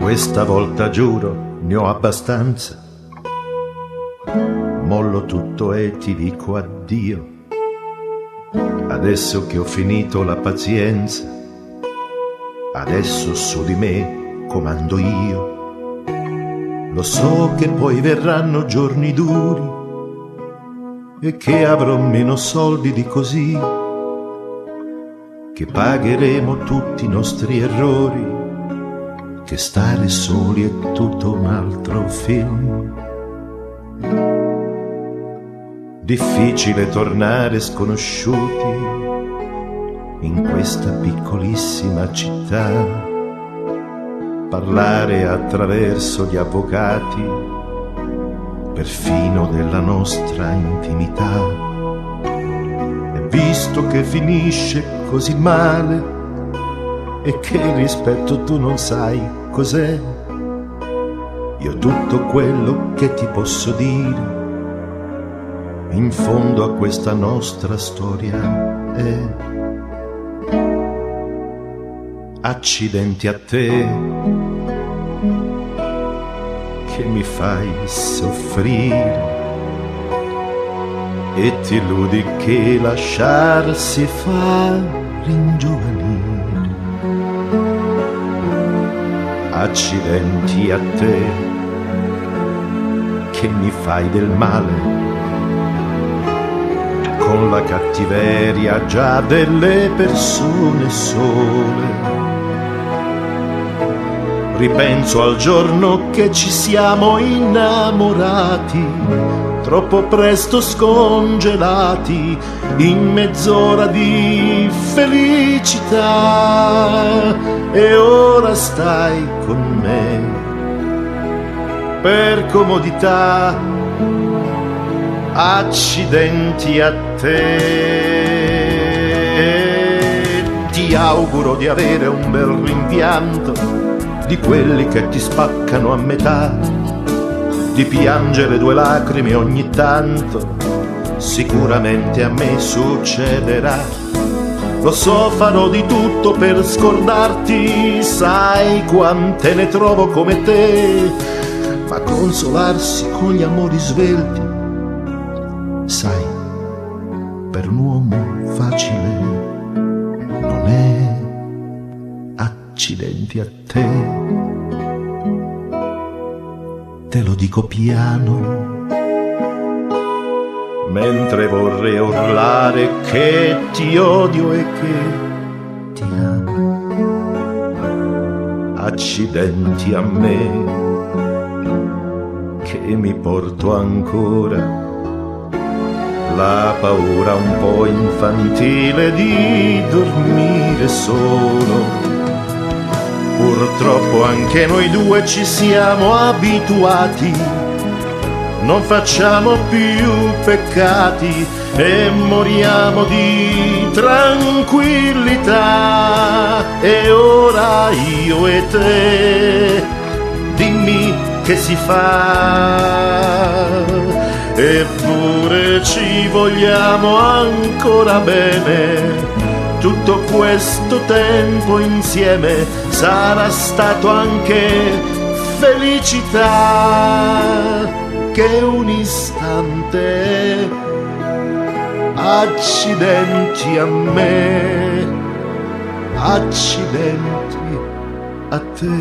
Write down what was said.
Questa volta giuro, ne ho abbastanza. Mollo tutto e ti dico addio. Adesso che ho finito la pazienza, adesso su di me comando io. Lo so che poi verranno giorni duri e che avrò meno soldi di così, che pagheremo tutti i nostri errori, che stare soli è tutto un altro film. Difficile tornare sconosciuti in questa piccolissima città, parlare attraverso gli avvocati, perfino della nostra intimità. E visto che finisce così male e che il rispetto tu non sai cos'è, io tutto quello che ti posso dire in fondo a questa nostra storia è: accidenti a te che mi fai soffrire e ti illudi che lasciarsi fa ringiovanire. Accidenti a te che mi fai del male con la cattiveria già delle persone sole. Ripenso al giorno che ci siamo innamorati, troppo presto scongelati in mezz'ora di felicità, e ora stai con me per comodità. Accidenti a te, ti auguro di avere un bel rimpianto, di quelli che ti spaccano a metà, di piangere 2 lacrime ogni tanto, sicuramente a me succederà. Lo so, farò di tutto per scordarti, sai quante ne trovo come te, ma consolarsi con gli amori svelti, sai, per un uomo facile non è. Accidenti a te lo dico piano, mentre vorrei urlare che ti odio e che ti amo. Accidenti a me che mi porto ancora la paura un po' infantile di dormire solo. Purtroppo anche noi due ci siamo abituati, non facciamo più peccati e moriamo di tranquillità. E ora io e te, dimmi che si fa, eppure ci vogliamo ancora bene. Tutto questo tempo insieme sarà stato anche felicità. Che un istante, accidenti a me, accidenti a te.